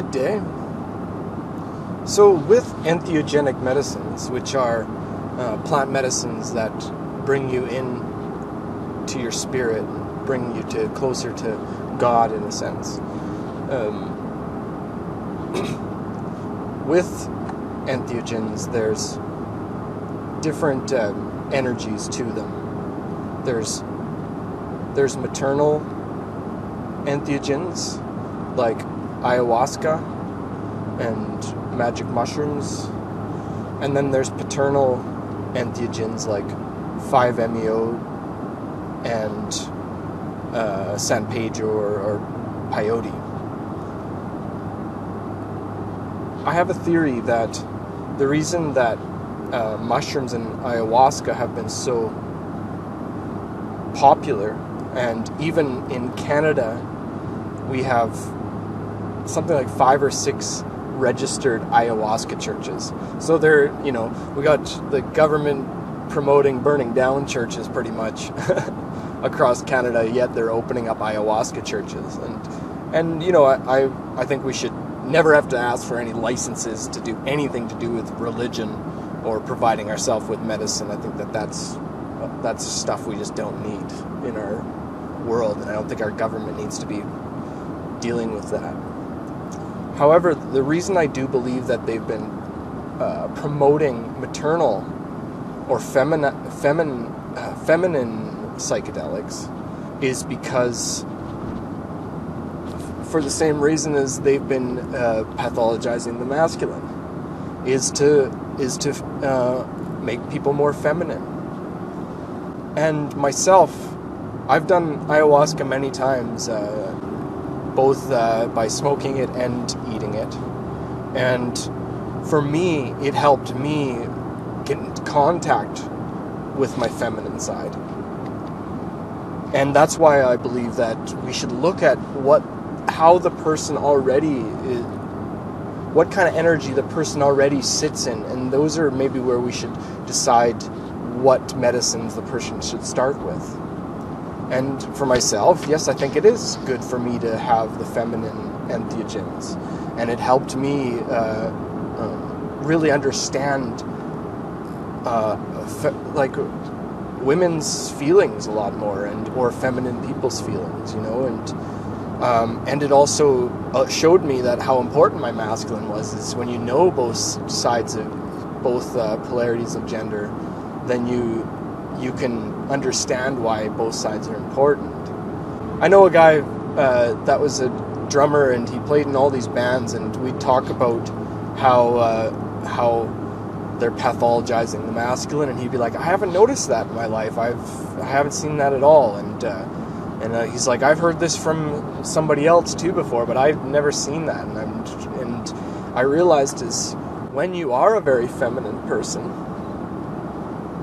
good day. So with entheogenic medicines, which are plant medicines that bring you in to your spirit, bring you closer to God in a sense. With entheogens, there's different energies to them. There's maternal entheogens like ayahuasca and magic mushrooms, and then there's paternal entheogens like 5-MeO and San Pedro or peyote. I have a theory that the reason that mushrooms and ayahuasca have been so popular, and even in Canada we have something like 5 or 6 registered ayahuasca churches. So we got the government promoting burning down churches pretty much across Canada, yet they're opening up ayahuasca churches. And I think we should never have to ask for any licenses to do anything to do with religion or providing ourselves with medicine. I think that's stuff we just don't need in our world, and I don't think our government needs to be dealing with that. However, the reason I do believe that they've been promoting maternal or feminine psychedelics is because, for the same reason as they've been pathologizing the masculine, is to make people more feminine. And myself, I've done ayahuasca many times, both by smoking it and eating it. And for me, it helped me get into contact with my feminine side. And that's why I believe that we should look at how the person already is, what kind of energy the person already sits in, and those are maybe where we should decide what medicines the person should start with. And for myself, yes, I think it is good for me to have the feminine entheogens, and it helped me really understand women's feelings a lot more, or feminine people's feelings, and it also showed me that how important my masculine was. Is when you know both sides of both polarities of gender, then you can understand why both sides are important. I know a guy that was a drummer, and he played in all these bands, and we'd talk about how they're pathologizing the masculine, and he'd be like, I haven't noticed that in my life. I haven't seen that at all. And he's like, I've heard this from somebody else too before, but I've never seen that. And I realized is when you are a very feminine person,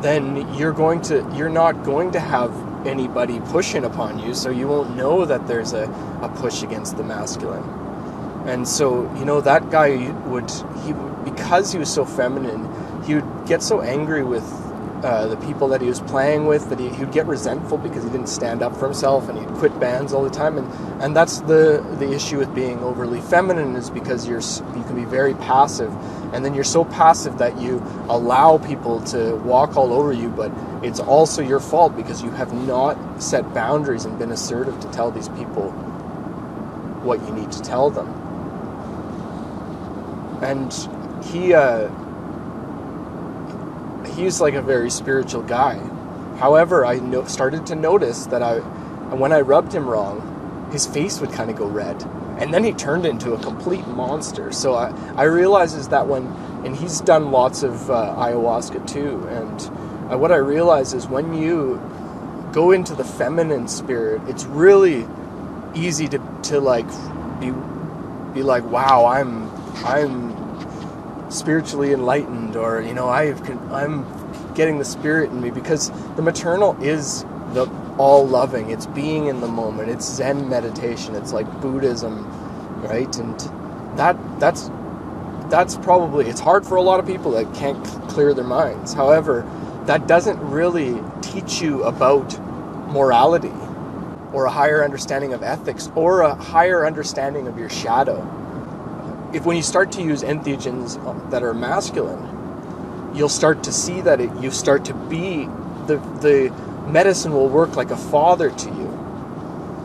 then you're not going to have anybody pushing upon you, so you won't know that there's a push against the masculine. And so, that guy because he was so feminine, he would get so angry with the people that he was playing with, that he would get resentful because he didn't stand up for himself, and he'd quit bands all the time. And that's the issue with being overly feminine, is because you can be very passive, and then you're so passive that you allow people to walk all over you, but it's also your fault because you have not set boundaries and been assertive to tell these people what you need to tell them. And he's like a very spiritual guy. However, I started to notice that when I rubbed him wrong, his face would kind of go red, and then he turned into a complete monster. So I realized is that and he's done lots of ayahuasca too, and what I realized is when you go into the feminine spirit, it's really easy to like be like, wow, I'm spiritually enlightened, or I'm getting the spirit in me, because the maternal is the all loving. It's being in the moment. It's Zen meditation. It's like Buddhism, right? And that's probably, it's hard for a lot of people that can't clear their minds. However, that doesn't really teach you about morality or a higher understanding of ethics or a higher understanding of your shadow. when you start to use entheogens that are masculine, you'll start to see that you start to be, the medicine will work like a father to you.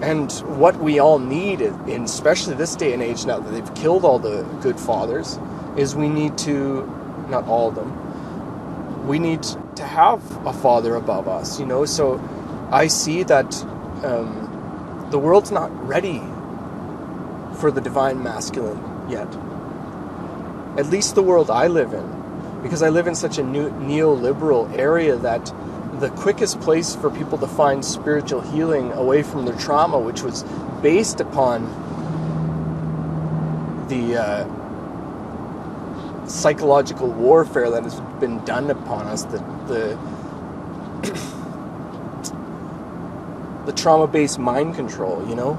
And what we all need, in especially this day and age, now that they've killed all the good fathers, is we need to, not all of them, we need to have a father above us, you know. So I see that the world's not ready for the divine masculine yet. At least the world I live in, because I live in such a neoliberal area that the quickest place for people to find spiritual healing away from their trauma, which was based upon the psychological warfare that has been done upon us, the trauma-based mind control, you know?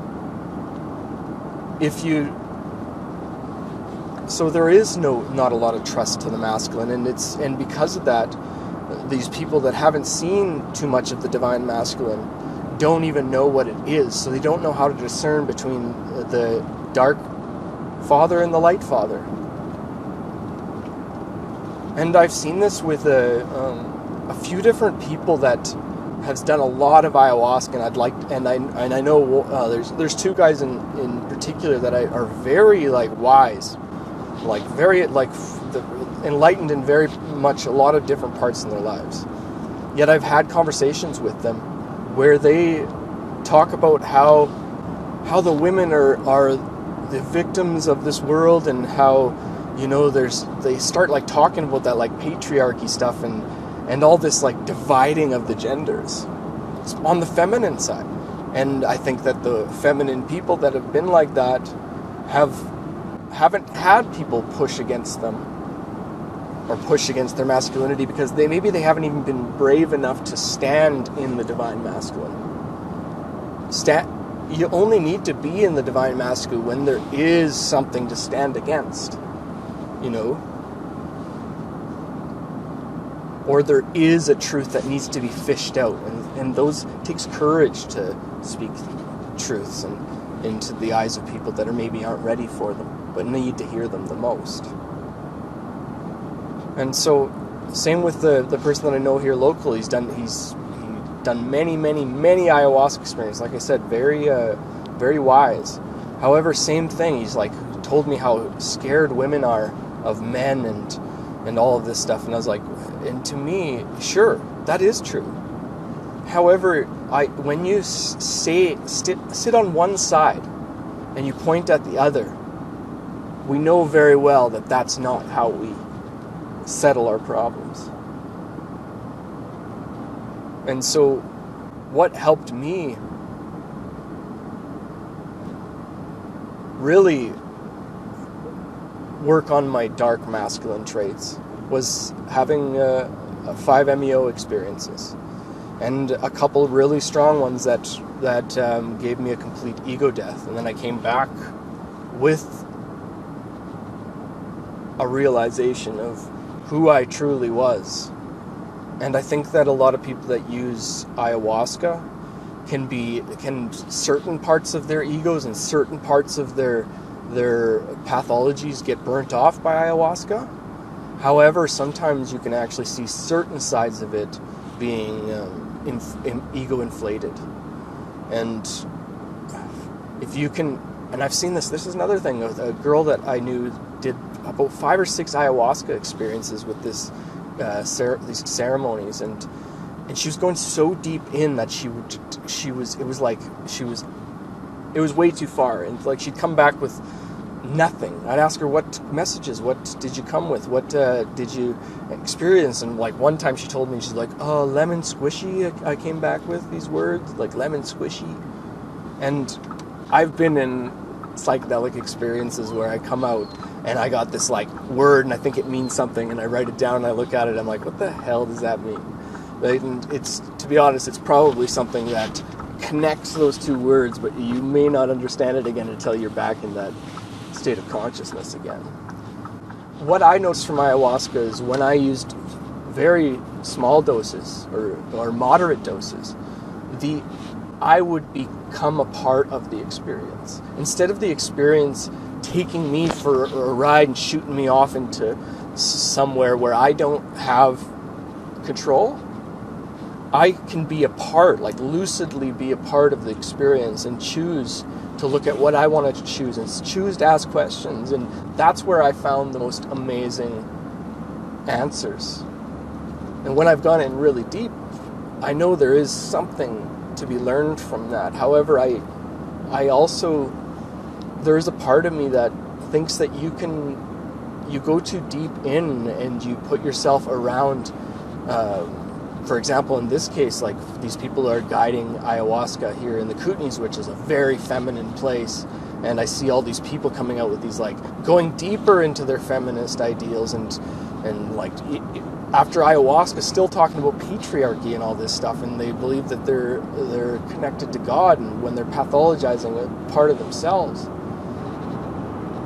So there is not a lot of trust to the masculine, and because of that, these people that haven't seen too much of the divine masculine don't even know what it is. So they don't know how to discern between the dark father and the light father. And I've seen this with a few different people that has done a lot of ayahuasca, and I know there's two guys in particular that are very wise, very enlightened in very much a lot of different parts in their lives. Yet I've had conversations with them where they talk about how the women are the victims of this world, and how, you know, they start talking about that patriarchy stuff and all this dividing of the genders. It's on the feminine side. And I think that the feminine people that have been like that haven't had people push against them or push against their masculinity, because maybe they haven't even been brave enough to stand in the divine masculine. You only need to be in the divine masculine when there is something to stand against, you know, or there is a truth that needs to be fished out, and those takes courage to speak truths and into the eyes of people that aren't ready for them, but need to hear them the most. And so, same with the person that I know here locally. He's done many ayahuasca experiences. Like I said, very wise. However, same thing. He's told me how scared women are of men and all of this stuff. And I was like, and to me, sure, that is true. However, when you sit on one side and you point at the other, we know very well that that's not how we settle our problems. And so what helped me really work on my dark masculine traits was having 5-MeO experiences, and a couple really strong ones that gave me a complete ego death. And then I came back with a realization of who I truly was. And I think that a lot of people that use ayahuasca can certain parts of their egos and certain parts of their pathologies get burnt off by ayahuasca. However, sometimes you can actually see certain sides of it being ego inflated. And if you can, and I've seen this is another thing. A girl that I knew did about 5 or 6 ayahuasca experiences with these ceremonies, and she was going so deep in that it was way too far, and she'd come back with nothing. I'd ask her, what messages, what did you come with, what did you experience? And one time she told me, she's like, oh, lemon squishy, I came back with these words, lemon squishy. And I've been in psychedelic experiences where I come out and I got this word, and I think it means something, and I write it down and I look at it, I'm like, what the hell does that mean? And it's, to be honest, it's probably something that connects those two words, but you may not understand it again until you're back in that state of consciousness again. What I noticed from ayahuasca is when I used very small doses or moderate doses, I would become a part of the experience. Instead of the experience taking me for a ride and shooting me off into somewhere where I don't have control, I can be a part, like lucidly be a part of the experience and choose to look at what I wanted to choose and choose to ask questions. And that's where I found the most amazing answers. And when I've gone in really deep, I know there is something to be learned from that. However, I also, there is a part of me that thinks that you go too deep in and you put yourself around, for example, in this case, like these people are guiding ayahuasca here in the Kootenays, which is a very feminine place. And I see all these people coming out with these, like, going deeper into their feminist ideals and like, after ayahuasca, still talking about patriarchy and all this stuff, and they believe that they're connected to God, and when they're pathologizing a part of themselves.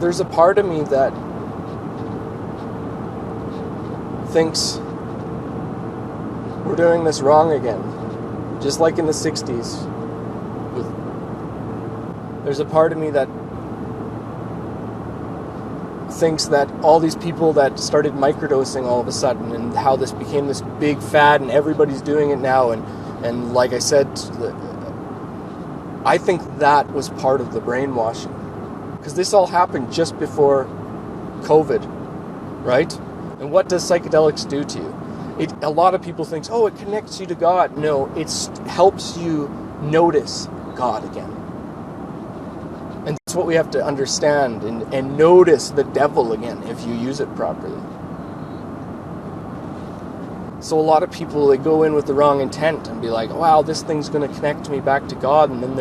There's a part of me that thinks we're doing this wrong again, just like in the 60s. There's a part of me that thinks that all these people that started microdosing all of a sudden, and how this became this big fad and everybody's doing it now, and like I said, I think that was part of the brainwashing, because this all happened just before COVID, right? And what does psychedelics do to you? A lot of people think, oh, it connects you to God. No, it helps you notice God again. And that's what we have to understand, and notice the devil again if you use it properly. So a lot of people, they go in with the wrong intent and be like, wow, this thing's going to connect me back to God, and then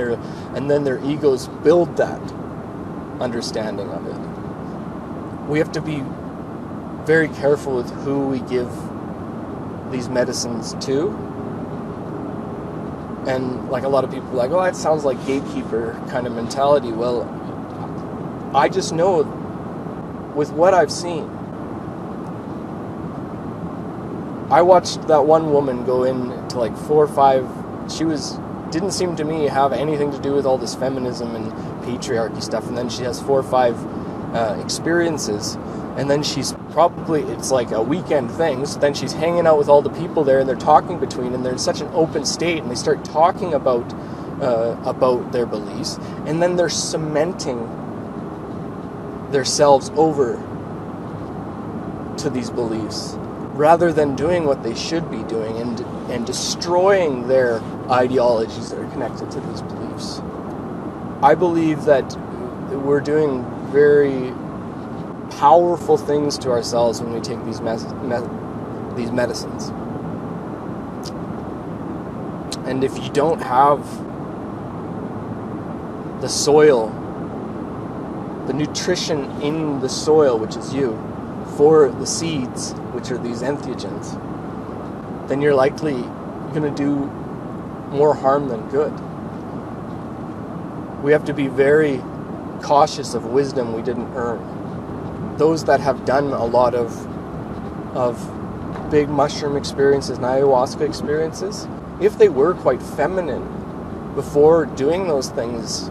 their egos build that understanding of it. We have to be very careful with who we give these medicines to. And like a lot of people are like, oh, that sounds like gatekeeper kind of mentality. Well, I just know with what I've seen. I watched that one woman go into like 4 or 5, didn't seem to me have anything to do with all this feminism and patriarchy stuff, and then she has 4 or 5 experiences, and then it's like a weekend thing, so then she's hanging out with all the people there, and they're talking between, and they're in such an open state, and they start talking about their beliefs, and then they're cementing themselves over to these beliefs, rather than doing what they should be doing, and destroying their ideologies that are connected to these beliefs. I believe that we're doing very powerful things to ourselves when we take these medicines. And if you don't have the soil, the nutrition in the soil, which is you, for the seeds, which are these entheogens, then you're likely going to do more harm than good. We have to be very cautious of wisdom we didn't earn. Those that have done a lot of big mushroom experiences and ayahuasca experiences, if they were quite feminine before doing those things,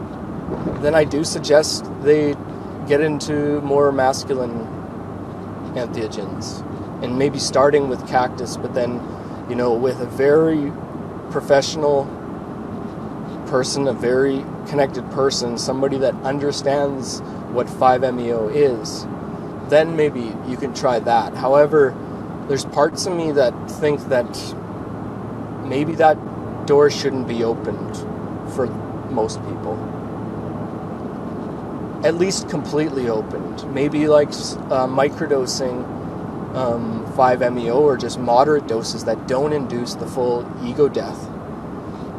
then I do suggest they get into more masculine entheogens, and maybe starting with cactus, but then, with a very professional person, a very connected person, somebody that understands what 5-MeO is, then maybe you can try that. However, there's parts of me that think that maybe that door shouldn't be opened for most people. At least completely opened. Maybe like microdosing 5-MeO, or just moderate doses that don't induce the full ego death,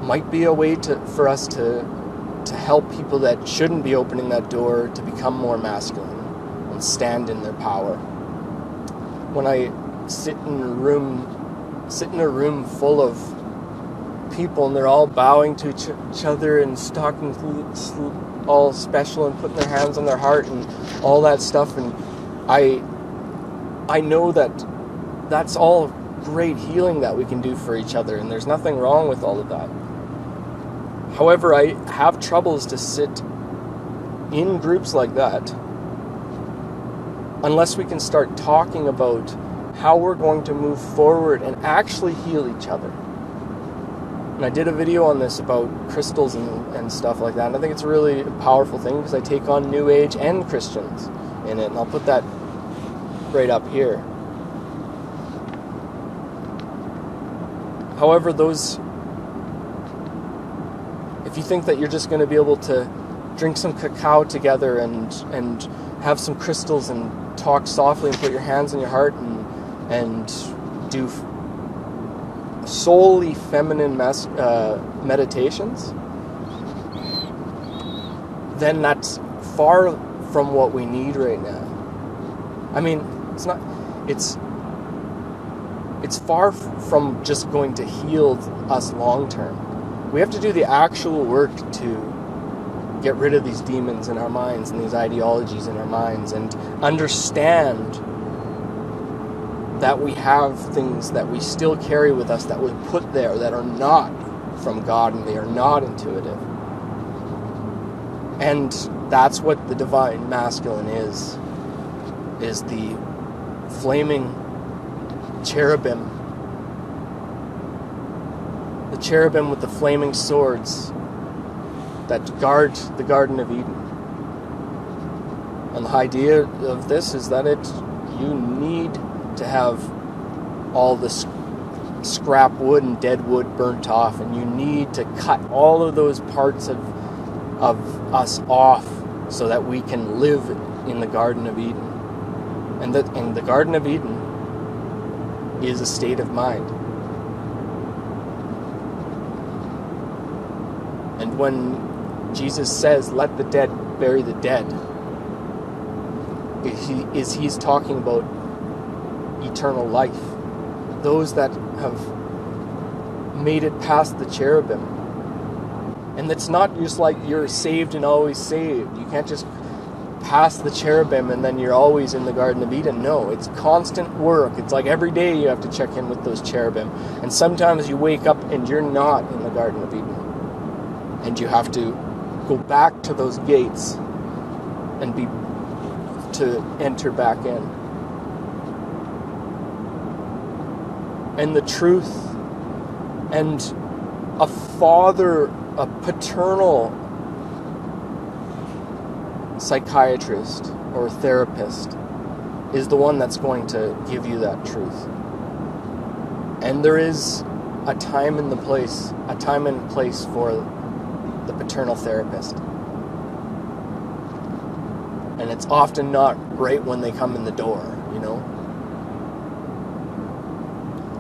might be a way for us to help people that shouldn't be opening that door to become more masculine and stand in their power. When I sit in a room full of people and they're all bowing to each other and talking all special and putting their hands on their heart and all that stuff, and I know that that's all great healing that we can do for each other, and there's nothing wrong with all of that. However, I have troubles to sit in groups like that unless we can start talking about how we're going to move forward and actually heal each other. And I did a video on this about crystals and stuff like that, and I think it's a really powerful thing because I take on New Age and Christians in it, and I'll put that right up here. However, if you think that you're just going to be able to drink some cacao together and have some crystals and talk softly and put your hands on your heart and do solely feminine meditations, then that's far from what we need right now. I mean, it's far from just going to heal us long term. We have to do the actual work to get rid of these demons in our minds and these ideologies in our minds and understand that we have things that we still carry with us that we put there that are not from God and they are not intuitive. And that's what the divine masculine is the flaming cherubim. The cherubim with the flaming swords that guard the Garden of Eden. And the idea of this is that you need to have all this scrap wood and dead wood burnt off, and you need to cut all of those parts of us off so that we can live in the Garden of Eden. And the Garden of Eden is a state of mind. And when Jesus says, "Let the dead bury the dead," he's talking about eternal life. Those that have made it past the cherubim. And it's not just like you're saved and always saved. You can't just pass the cherubim and then you're always in the Garden of Eden. No, it's constant work. It's like every day you have to check in with those cherubim. And sometimes you wake up and you're not in the Garden of Eden. And you have to go back to those gates and to enter back in. And the truth and a paternal psychiatrist or therapist is the one that's going to give you that truth. And there is a time and place for the paternal therapist. And it's often not right when they come in the door, you know?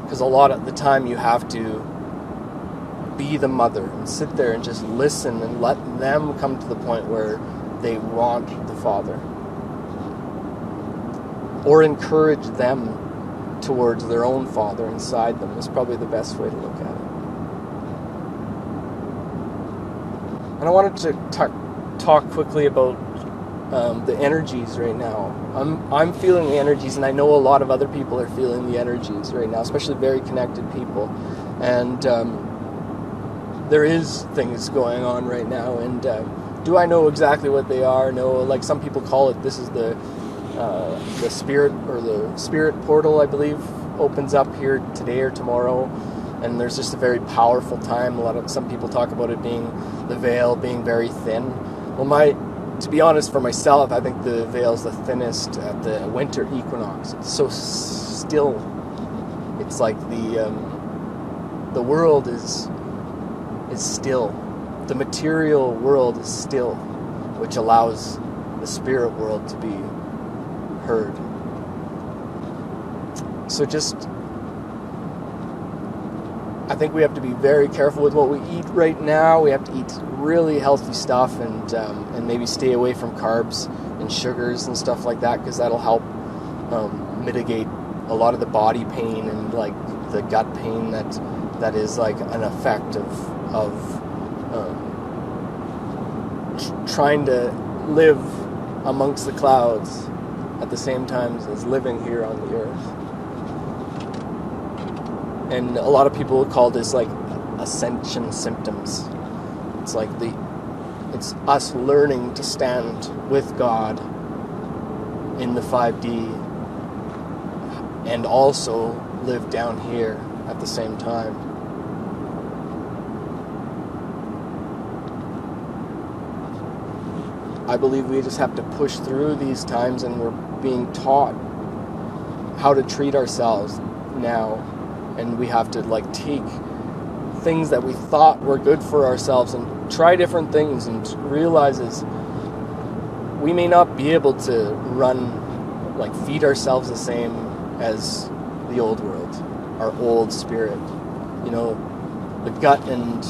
Because a lot of the time you have to be the mother and sit there and just listen and let them come to the point where they want the father. Or encourage them towards their own father inside them is probably the best way to look at it. And I wanted to talk quickly about the energies right now. I'm feeling the energies, and I know a lot of other people are feeling the energies right now, especially very connected people. And there is things going on right now, and do I know exactly what they are? No, like some people call it, this is the spirit portal, I believe, opens up here today or tomorrow. And there's just a very powerful time. Some people talk about it being the veil being very thin. Well, to be honest, for myself, I think the veil's the thinnest at the winter equinox. It's so still. It's like the world is still. The material world is still, which allows the spirit world to be heard. So I think we have to be very careful with what we eat right now. We have to eat really healthy stuff and maybe stay away from carbs and sugars and stuff like that, because that'll help mitigate a lot of the body pain and like the gut pain that is like an effect of trying to live amongst the clouds at the same time as living here on the earth. And a lot of people call this like ascension symptoms. It's like it's us learning to stand with God in the 5D and also live down here at the same time. I believe we just have to push through these times, and we're being taught how to treat ourselves now, and we have to like take things that we thought were good for ourselves and try different things, and realizes we may not be able to feed ourselves the same as the old world, our old spirit. You know, the gut and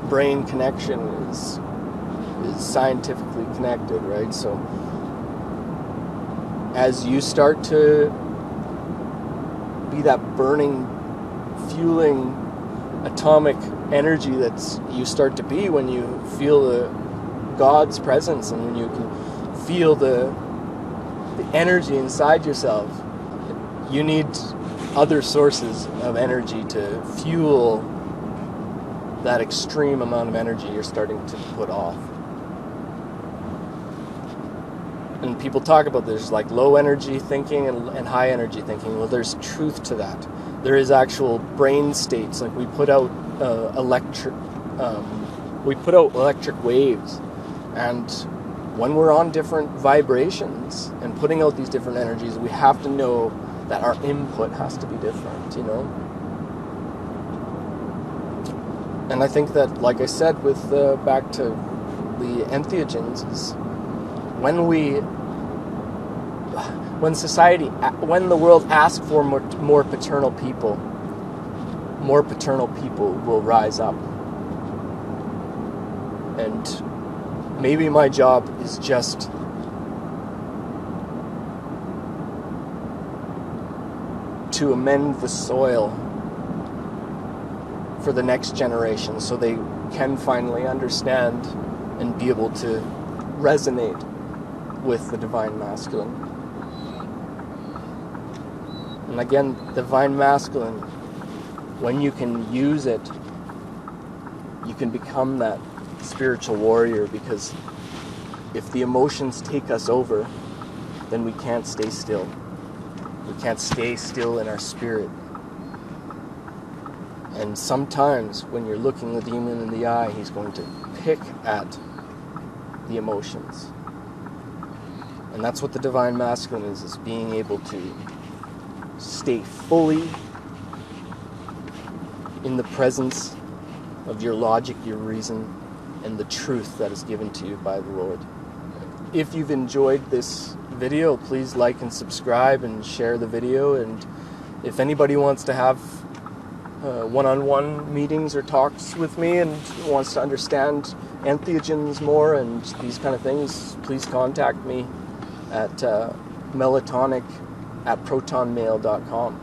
brain connection is scientifically connected, right? So as you start to be that burning, fueling atomic energy that you start to be when you feel the God's presence, and when you can feel the energy inside yourself, you need other sources of energy to fuel that extreme amount of energy you're starting to put off. And people talk about there's like low energy thinking and high energy thinking. Well, there's truth to that. There is actual brain states. Like we put out electric waves, and when we're on different vibrations and putting out these different energies, we have to know that our input has to be different, you know? And I think that, like I said, with back to the entheogens, is when the world asks for more paternal people will rise up. And maybe my job is just to amend the soil for the next generation, so they can finally understand and be able to resonate with the Divine Masculine. And again, Divine Masculine, when you can use it, you can become that spiritual warrior, because if the emotions take us over, then we can't stay still. We can't stay still in our spirit. And sometimes when you're looking the demon in the eye, he's going to pick at the emotions. And that's what the Divine Masculine is being able to stay fully in the presence of your logic, your reason, and the truth that is given to you by the Lord. If you've enjoyed this video, please like and subscribe and share the video. And if anybody wants to have one-on-one meetings or talks with me and wants to understand entheogens more and these kind of things, please contact me at melatonic@protonmail.com.